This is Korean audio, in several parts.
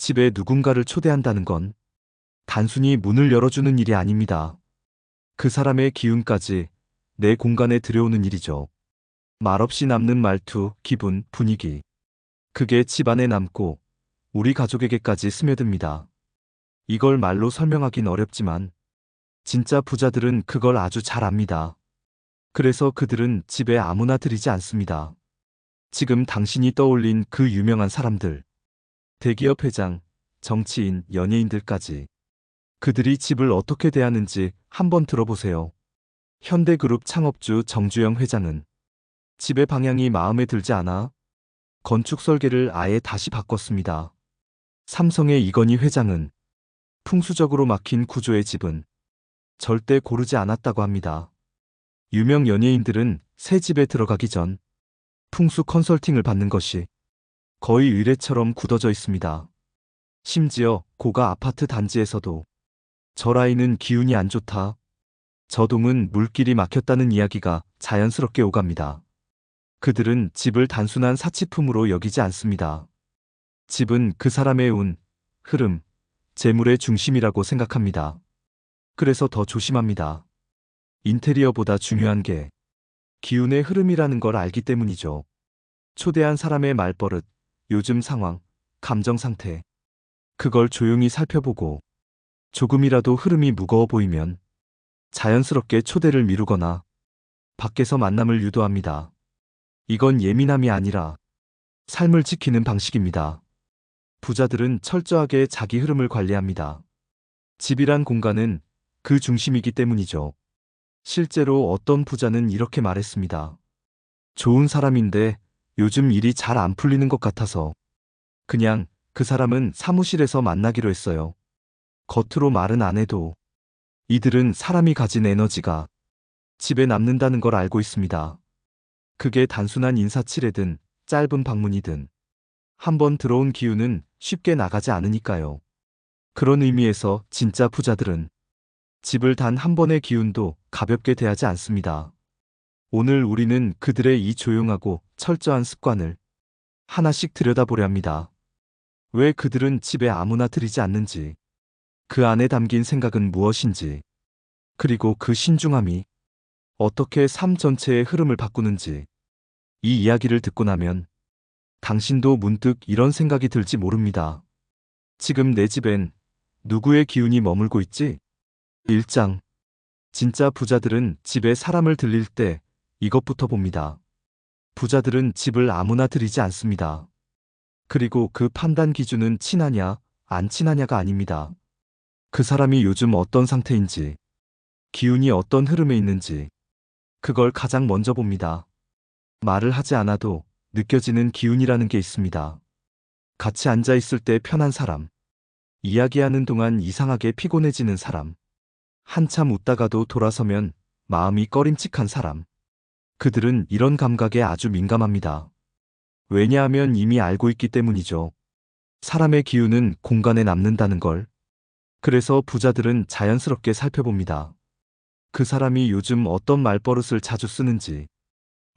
집에 누군가를 초대한다는 건 단순히 문을 열어주는 일이 아닙니다. 그 사람의 기운까지 내 공간에 들여오는 일이죠. 말없이 남는 말투, 기분, 분위기. 그게 집안에 남고 우리 가족에게까지 스며듭니다. 이걸 말로 설명하긴 어렵지만 진짜 부자들은 그걸 아주 잘 압니다. 그래서 그들은 집에 아무나 들이지 않습니다. 지금 당신이 떠올린 그 유명한 사람들, 대기업 회장, 정치인, 연예인들까지 그들이 집을 어떻게 대하는지 한번 들어보세요. 현대그룹 창업주 정주영 회장은 집의 방향이 마음에 들지 않아 건축 설계를 아예 다시 바꿨습니다. 삼성의 이건희 회장은 풍수적으로 막힌 구조의 집은 절대 고르지 않았다고 합니다. 유명 연예인들은 새 집에 들어가기 전 풍수 컨설팅을 받는 것이 거의 의례처럼 굳어져 있습니다. 심지어 고가 아파트 단지에서도 저 라인은 기운이 안 좋다, 저 동은 물길이 막혔다는 이야기가 자연스럽게 오갑니다. 그들은 집을 단순한 사치품으로 여기지 않습니다. 집은 그 사람의 운, 흐름, 재물의 중심이라고 생각합니다. 그래서 더 조심합니다. 인테리어보다 중요한 게 기운의 흐름이라는 걸 알기 때문이죠. 초대한 사람의 말버릇, 요즘 상황, 감정 상태. 그걸 조용히 살펴보고 조금이라도 흐름이 무거워 보이면 자연스럽게 초대를 미루거나 밖에서 만남을 유도합니다. 이건 예민함이 아니라 삶을 지키는 방식입니다. 부자들은 철저하게 자기 흐름을 관리합니다. 집이란 공간은 그 중심이기 때문이죠. 실제로 어떤 부자는 이렇게 말했습니다. 좋은 사람인데 요즘 일이 잘 안 풀리는 것 같아서 그냥 그 사람은 사무실에서 만나기로 했어요. 겉으로 말은 안 해도 이들은 사람이 가진 에너지가 집에 남는다는 걸 알고 있습니다. 그게 단순한 인사치레든 짧은 방문이든 한번 들어온 기운은 쉽게 나가지 않으니까요. 그런 의미에서 진짜 부자들은 집을 단 한 번의 기운도 가볍게 대하지 않습니다. 오늘 우리는 그들의 이 조용하고 철저한 습관을 하나씩 들여다보려 합니다. 왜 그들은 집에 아무나 들이지 않는지, 그 안에 담긴 생각은 무엇인지, 그리고 그 신중함이 어떻게 삶 전체의 흐름을 바꾸는지. 이 이야기를 듣고 나면 당신도 문득 이런 생각이 들지 모릅니다. 지금 내 집엔 누구의 기운이 머물고 있지? 1장. 진짜 부자들은 집에 사람을 들릴 때 이것부터 봅니다. 부자들은 집을 아무나 들이지 않습니다. 그리고 그 판단 기준은 친하냐, 안 친하냐가 아닙니다. 그 사람이 요즘 어떤 상태인지, 기운이 어떤 흐름에 있는지, 그걸 가장 먼저 봅니다. 말을 하지 않아도 느껴지는 기운이라는 게 있습니다. 같이 앉아 있을 때 편한 사람, 이야기하는 동안 이상하게 피곤해지는 사람, 한참 웃다가도 돌아서면 마음이 꺼림칙한 사람. 그들은 이런 감각에 아주 민감합니다. 왜냐하면 이미 알고 있기 때문이죠. 사람의 기운은 공간에 남는다는 걸. 그래서 부자들은 자연스럽게 살펴봅니다. 그 사람이 요즘 어떤 말버릇을 자주 쓰는지,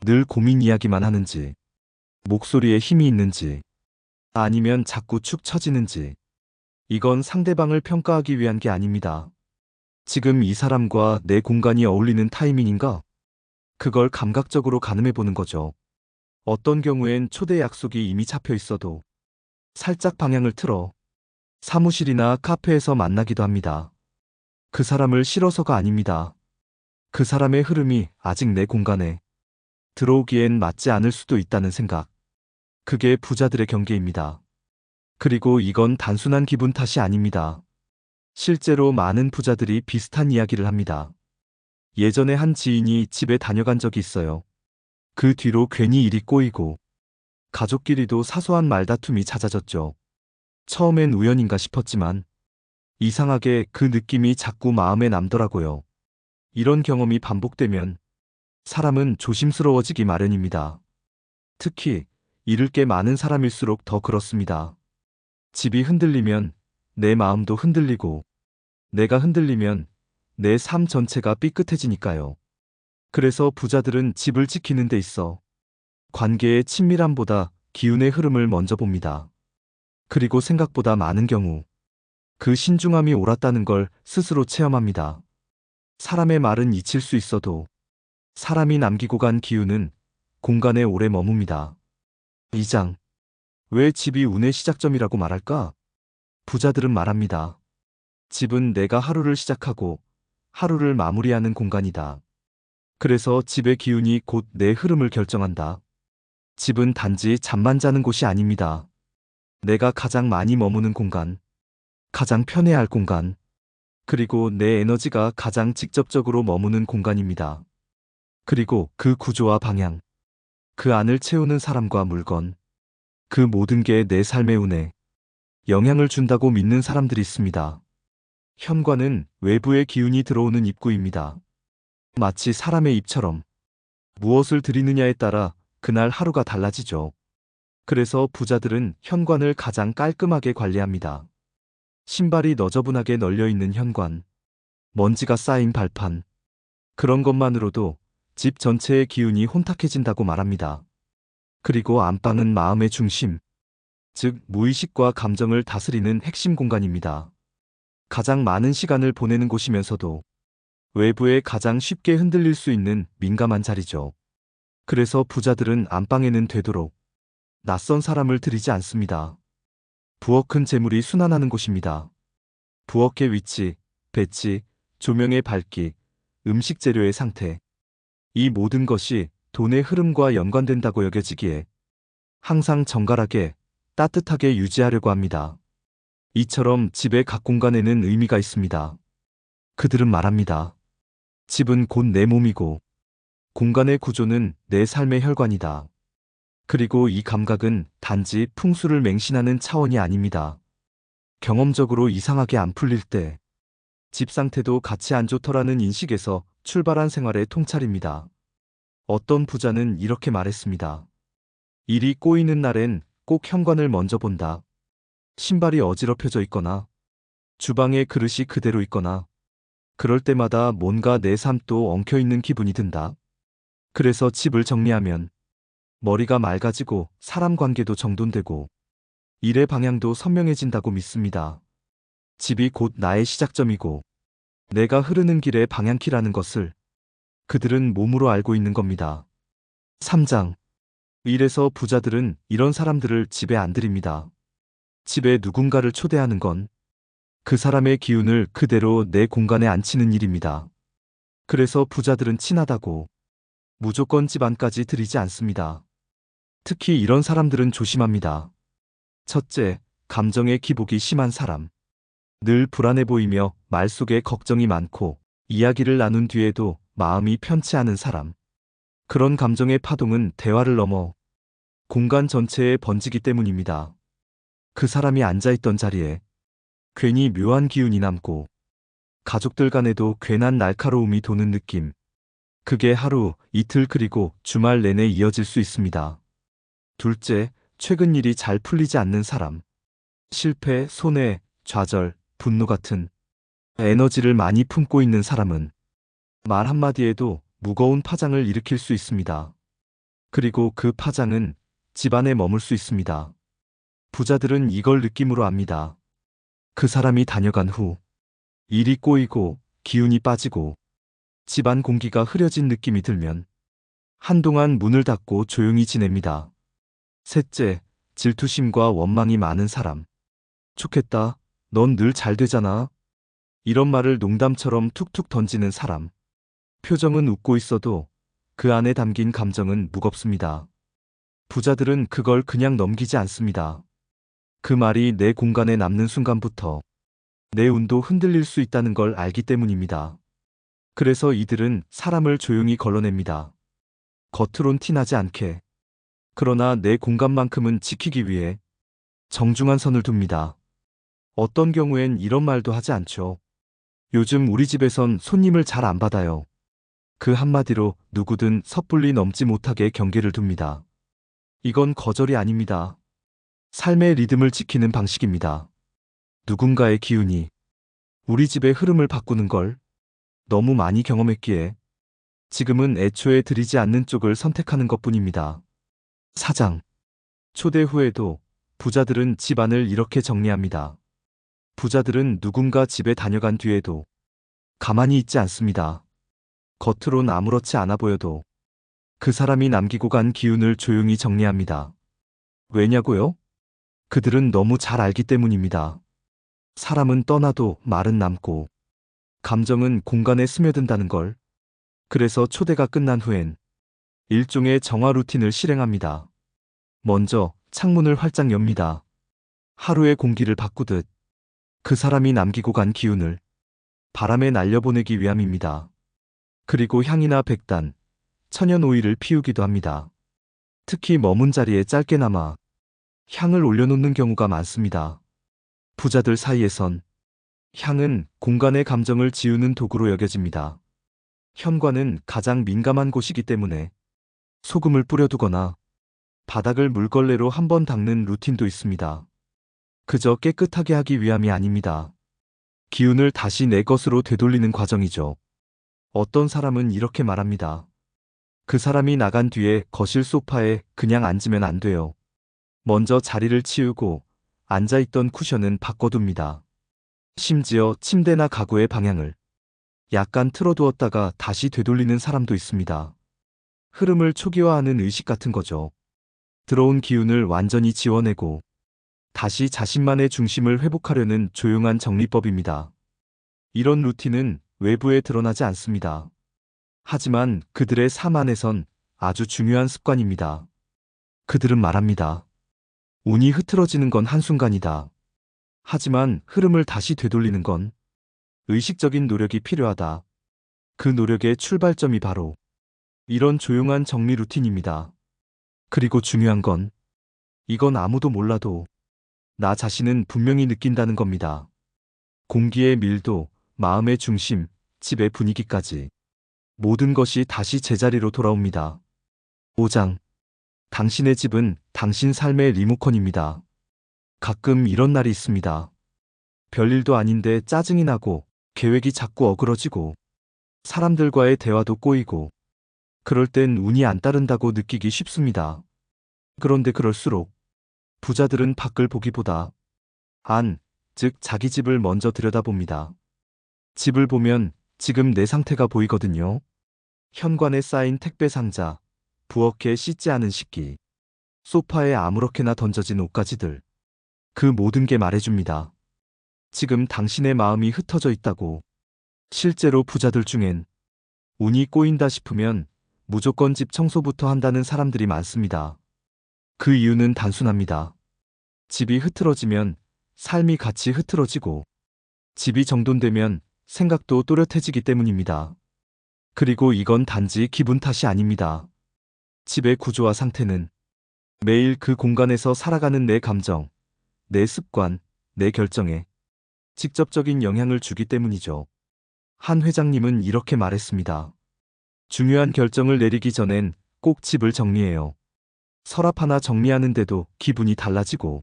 늘 고민 이야기만 하는지, 목소리에 힘이 있는지, 아니면 자꾸 축 처지는지. 이건 상대방을 평가하기 위한 게 아닙니다. 지금 이 사람과 내 공간이 어울리는 타이밍인가? 그걸 감각적으로 가늠해 보는 거죠. 어떤 경우엔 초대 약속이 이미 잡혀 있어도 살짝 방향을 틀어 사무실이나 카페에서 만나기도 합니다. 그 사람을 싫어서가 아닙니다. 그 사람의 흐름이 아직 내 공간에 들어오기엔 맞지 않을 수도 있다는 생각. 그게 부자들의 경계입니다. 그리고 이건 단순한 기분 탓이 아닙니다. 실제로 많은 부자들이 비슷한 이야기를 합니다. 예전에 한 지인이 집에 다녀간 적이 있어요. 그 뒤로 괜히 일이 꼬이고 가족끼리도 사소한 말다툼이 잦아졌죠. 처음엔 우연인가 싶었지만 이상하게 그 느낌이 자꾸 마음에 남더라고요. 이런 경험이 반복되면 사람은 조심스러워지기 마련입니다. 특히 잃을 게 많은 사람일수록 더 그렇습니다. 집이 흔들리면 내 마음도 흔들리고 내가 흔들리면 내 삶 전체가 삐끗해지니까요. 그래서 부자들은 집을 지키는 데 있어 관계의 친밀함보다 기운의 흐름을 먼저 봅니다. 그리고 생각보다 많은 경우 그 신중함이 옳았다는 걸 스스로 체험합니다. 사람의 말은 잊힐 수 있어도 사람이 남기고 간 기운은 공간에 오래 머뭅니다. 2장. 왜 집이 운의 시작점이라고 말할까? 부자들은 말합니다. 집은 내가 하루를 시작하고 하루를 마무리하는 공간이다. 그래서 집의 기운이 곧 내 흐름을 결정한다. 집은 단지 잠만 자는 곳이 아닙니다. 내가 가장 많이 머무는 공간, 가장 편해할 공간, 그리고 내 에너지가 가장 직접적으로 머무는 공간입니다. 그리고 그 구조와 방향, 그 안을 채우는 사람과 물건, 그 모든 게 내 삶의 운에 영향을 준다고 믿는 사람들이 있습니다. 현관은 외부의 기운이 들어오는 입구입니다. 마치 사람의 입처럼 무엇을 드리느냐에 따라 그날 하루가 달라지죠. 그래서 부자들은 현관을 가장 깔끔하게 관리합니다. 신발이 너저분하게 널려있는 현관, 먼지가 쌓인 발판, 그런 것만으로도 집 전체의 기운이 혼탁해진다고 말합니다. 그리고 안방은 마음의 중심, 즉 무의식과 감정을 다스리는 핵심 공간입니다. 가장 많은 시간을 보내는 곳이면서도 외부에 가장 쉽게 흔들릴 수 있는 민감한 자리죠. 그래서 부자들은 안방에는 되도록 낯선 사람을 들이지 않습니다. 부엌은 재물이 순환하는 곳입니다. 부엌의 위치, 배치, 조명의 밝기, 음식 재료의 상태, 이 모든 것이 돈의 흐름과 연관된다고 여겨지기에 항상 정갈하게, 따뜻하게 유지하려고 합니다. 이처럼 집의 각 공간에는 의미가 있습니다. 그들은 말합니다. 집은 곧 내 몸이고 공간의 구조는 내 삶의 혈관이다. 그리고 이 감각은 단지 풍수를 맹신하는 차원이 아닙니다. 경험적으로 이상하게 안 풀릴 때 집 상태도 같이 안 좋더라는 인식에서 출발한 생활의 통찰입니다. 어떤 부자는 이렇게 말했습니다. 일이 꼬이는 날엔 꼭 현관을 먼저 본다. 신발이 어지럽혀져 있거나 주방에 그릇이 그대로 있거나 그럴 때마다 뭔가 내 삶도 엉켜있는 기분이 든다. 그래서 집을 정리하면 머리가 맑아지고 사람 관계도 정돈되고 일의 방향도 선명해진다고 믿습니다. 집이 곧 나의 시작점이고 내가 흐르는 길의 방향키라는 것을 그들은 몸으로 알고 있는 겁니다. 3장. 이래서 부자들은 이런 사람들을 집에 안 들입니다. 집에 누군가를 초대하는 건 그 사람의 기운을 그대로 내 공간에 앉히는 일입니다. 그래서 부자들은 친하다고 무조건 집 안까지 들이지 않습니다. 특히 이런 사람들은 조심합니다. 첫째, 감정의 기복이 심한 사람. 늘 불안해 보이며 말 속에 걱정이 많고 이야기를 나눈 뒤에도 마음이 편치 않은 사람. 그런 감정의 파동은 대화를 넘어 공간 전체에 번지기 때문입니다. 그 사람이 앉아있던 자리에 괜히 묘한 기운이 남고 가족들 간에도 괜한 날카로움이 도는 느낌. 그게 하루, 이틀 그리고 주말 내내 이어질 수 있습니다. 둘째, 최근 일이 잘 풀리지 않는 사람. 실패, 손해, 좌절, 분노 같은 에너지를 많이 품고 있는 사람은 말 한마디에도 무거운 파장을 일으킬 수 있습니다. 그리고 그 파장은 집안에 머물 수 있습니다. 부자들은 이걸 느낌으로 압니다. 그 사람이 다녀간 후 일이 꼬이고 기운이 빠지고 집안 공기가 흐려진 느낌이 들면 한동안 문을 닫고 조용히 지냅니다. 셋째, 질투심과 원망이 많은 사람. 좋겠다. 넌 늘 잘 되잖아. 이런 말을 농담처럼 툭툭 던지는 사람. 표정은 웃고 있어도 그 안에 담긴 감정은 무겁습니다. 부자들은 그걸 그냥 넘기지 않습니다. 그 말이 내 공간에 남는 순간부터 내 운도 흔들릴 수 있다는 걸 알기 때문입니다. 그래서 이들은 사람을 조용히 걸러냅니다. 겉으론 티나지 않게. 그러나 내 공간만큼은 지키기 위해 정중한 선을 둡니다. 어떤 경우엔 이런 말도 하지 않죠. 요즘 우리 집에선 손님을 잘 안 받아요. 그 한마디로 누구든 섣불리 넘지 못하게 경계를 둡니다. 이건 거절이 아닙니다. 삶의 리듬을 지키는 방식입니다. 누군가의 기운이 우리 집의 흐름을 바꾸는 걸 너무 많이 경험했기에 지금은 애초에 들이지 않는 쪽을 선택하는 것뿐입니다. 4장. 초대 후에도 부자들은 집안을 이렇게 정리합니다. 부자들은 누군가 집에 다녀간 뒤에도 가만히 있지 않습니다. 겉으론 아무렇지 않아 보여도 그 사람이 남기고 간 기운을 조용히 정리합니다. 왜냐고요? 그들은 너무 잘 알기 때문입니다. 사람은 떠나도 말은 남고 감정은 공간에 스며든다는 걸. 그래서 초대가 끝난 후엔 일종의 정화 루틴을 실행합니다. 먼저 창문을 활짝 엽니다. 하루의 공기를 바꾸듯 그 사람이 남기고 간 기운을 바람에 날려보내기 위함입니다. 그리고 향이나 백단, 천연 오일을 피우기도 합니다. 특히 머문 자리에 짧게나마 향을 올려놓는 경우가 많습니다. 부자들 사이에선 향은 공간의 감정을 지우는 도구로 여겨집니다. 현관은 가장 민감한 곳이기 때문에 소금을 뿌려두거나 바닥을 물걸레로 한번 닦는 루틴도 있습니다. 그저 깨끗하게 하기 위함이 아닙니다. 기운을 다시 내 것으로 되돌리는 과정이죠. 어떤 사람은 이렇게 말합니다. 그 사람이 나간 뒤에 거실 소파에 그냥 앉으면 안 돼요. 먼저 자리를 치우고 앉아있던 쿠션은 바꿔둡니다. 심지어 침대나 가구의 방향을 약간 틀어두었다가 다시 되돌리는 사람도 있습니다. 흐름을 초기화하는 의식 같은 거죠. 들어온 기운을 완전히 지워내고 다시 자신만의 중심을 회복하려는 조용한 정리법입니다. 이런 루틴은 외부에 드러나지 않습니다. 하지만 그들의 삶 안에선 아주 중요한 습관입니다. 그들은 말합니다. 운이 흐트러지는 건 한순간이다. 하지만 흐름을 다시 되돌리는 건 의식적인 노력이 필요하다. 그 노력의 출발점이 바로 이런 조용한 정리 루틴입니다. 그리고 중요한 건 이건 아무도 몰라도 나 자신은 분명히 느낀다는 겁니다. 공기의 밀도, 마음의 중심, 집의 분위기까지 모든 것이 다시 제자리로 돌아옵니다. 5장. 당신의 집은 당신 삶의 리모컨입니다. 가끔 이런 날이 있습니다. 별일도 아닌데 짜증이 나고 계획이 자꾸 어그러지고 사람들과의 대화도 꼬이고 그럴 땐 운이 안 따른다고 느끼기 쉽습니다. 그런데 그럴수록 부자들은 밖을 보기보다 안, 즉 자기 집을 먼저 들여다봅니다. 집을 보면 지금 내 상태가 보이거든요. 현관에 쌓인 택배 상자, 부엌에 씻지 않은 식기, 소파에 아무렇게나 던져진 옷가지들. 그 모든 게 말해줍니다. 지금 당신의 마음이 흩어져 있다고. 실제로 부자들 중엔 운이 꼬인다 싶으면 무조건 집 청소부터 한다는 사람들이 많습니다. 그 이유는 단순합니다. 집이 흐트러지면 삶이 같이 흐트러지고 집이 정돈되면 생각도 또렷해지기 때문입니다. 그리고 이건 단지 기분 탓이 아닙니다. 집의 구조와 상태는 매일 그 공간에서 살아가는 내 감정, 내 습관, 내 결정에 직접적인 영향을 주기 때문이죠. 한 회장님은 이렇게 말했습니다. 중요한 결정을 내리기 전엔 꼭 집을 정리해요. 서랍 하나 정리하는데도 기분이 달라지고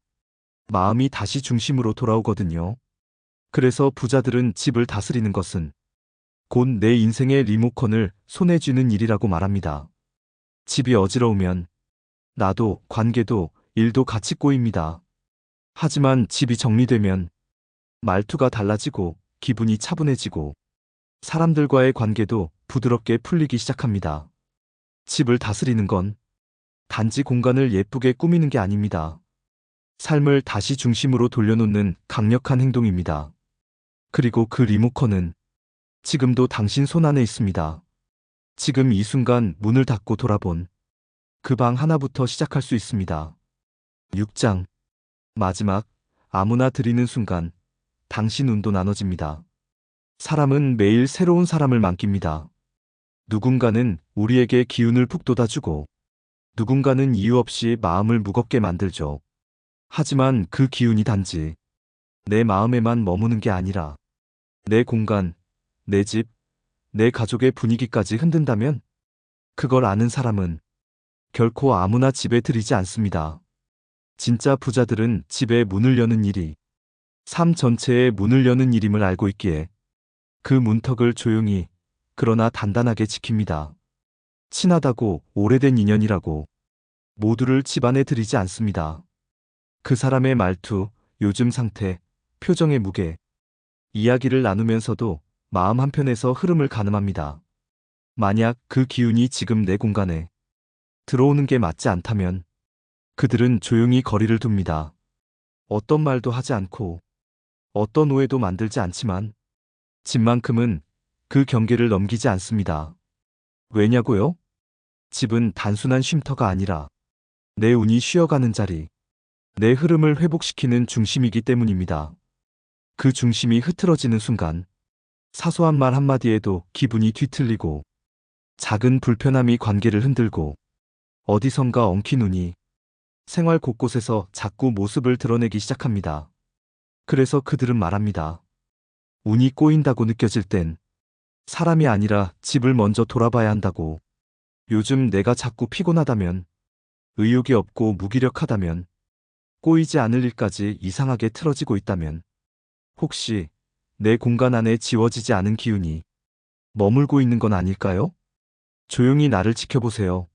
마음이 다시 중심으로 돌아오거든요. 그래서 부자들은 집을 다스리는 것은 곧 내 인생의 리모컨을 손에 쥐는 일이라고 말합니다. 집이 어지러우면 나도, 관계도, 일도 같이 꼬입니다. 하지만 집이 정리되면 말투가 달라지고 기분이 차분해지고 사람들과의 관계도 부드럽게 풀리기 시작합니다. 집을 다스리는 건 단지 공간을 예쁘게 꾸미는 게 아닙니다. 삶을 다시 중심으로 돌려놓는 강력한 행동입니다. 그리고 그 리모컨은 지금도 당신 손 안에 있습니다. 지금 이 순간 문을 닫고 돌아본 그 방 하나부터 시작할 수 있습니다. 6장. 마지막, 아무나 드리는 순간 당신 운도 나눠집니다. 사람은 매일 새로운 사람을 만낍니다. 누군가는 우리에게 기운을 푹 돋아주고 누군가는 이유 없이 마음을 무겁게 만들죠. 하지만 그 기운이 단지 내 마음에만 머무는 게 아니라 내 공간, 내 집, 내 가족의 분위기까지 흔든다면 그걸 아는 사람은 결코 아무나 집에 들이지 않습니다. 진짜 부자들은 집에 문을 여는 일이 삶 전체의 문을 여는 일임을 알고 있기에 그 문턱을 조용히 그러나 단단하게 지킵니다. 친하다고 오래된 인연이라고 모두를 집 안에 들이지 않습니다. 그 사람의 말투, 요즘 상태, 표정의 무게, 이야기를 나누면서도 마음 한편에서 흐름을 가늠합니다. 만약 그 기운이 지금 내 공간에 들어오는 게 맞지 않다면 그들은 조용히 거리를 둡니다. 어떤 말도 하지 않고 어떤 오해도 만들지 않지만 집만큼은 그 경계를 넘기지 않습니다. 왜냐고요? 집은 단순한 쉼터가 아니라 내 운이 쉬어가는 자리, 내 흐름을 회복시키는 중심이기 때문입니다. 그 중심이 흐트러지는 순간 사소한 말 한마디에도 기분이 뒤틀리고 작은 불편함이 관계를 흔들고 어디선가 엉킨 운이 생활 곳곳에서 자꾸 모습을 드러내기 시작합니다. 그래서 그들은 말합니다. 운이 꼬인다고 느껴질 땐 사람이 아니라 집을 먼저 돌아봐야 한다고. 요즘 내가 자꾸 피곤하다면, 의욕이 없고 무기력하다면, 꼬이지 않을 일까지 이상하게 틀어지고 있다면, 혹시 내 공간 안에 지워지지 않은 기운이 머물고 있는 건 아닐까요? 조용히 나를 지켜보세요.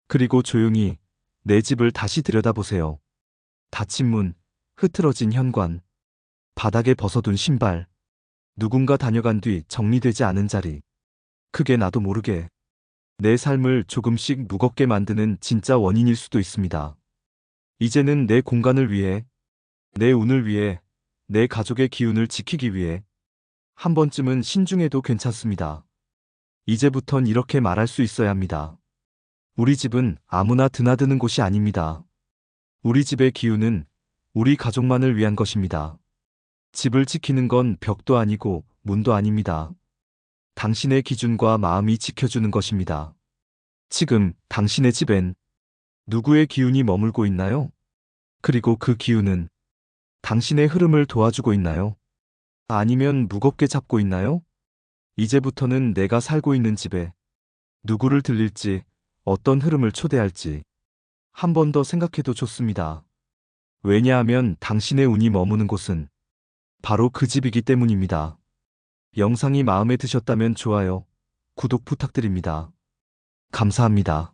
그리고 조용히 내 집을 다시 들여다보세요. 닫힌 문, 흐트러진 현관, 바닥에 벗어둔 신발, 누군가 다녀간 뒤 정리되지 않은 자리. 크게 나도 모르게 내 삶을 조금씩 무겁게 만드는 진짜 원인일 수도 있습니다. 이제는 내 공간을 위해, 내 운을 위해, 내 가족의 기운을 지키기 위해 한 번쯤은 신중해도 괜찮습니다. 이제부턴 이렇게 말할 수 있어야 합니다. 우리 집은 아무나 드나드는 곳이 아닙니다. 우리 집의 기운은 우리 가족만을 위한 것입니다. 집을 지키는 건 벽도 아니고 문도 아닙니다. 당신의 기준과 마음이 지켜주는 것입니다. 지금 당신의 집엔 누구의 기운이 머물고 있나요? 그리고 그 기운은 당신의 흐름을 도와주고 있나요? 아니면 무겁게 잡고 있나요? 이제부터는 내가 살고 있는 집에 누구를 들릴지, 어떤 흐름을 초대할지 한 번 더 생각해도 좋습니다. 왜냐하면 당신의 운이 머무는 곳은 바로 그 집이기 때문입니다. 영상이 마음에 드셨다면 좋아요, 구독 부탁드립니다. 감사합니다.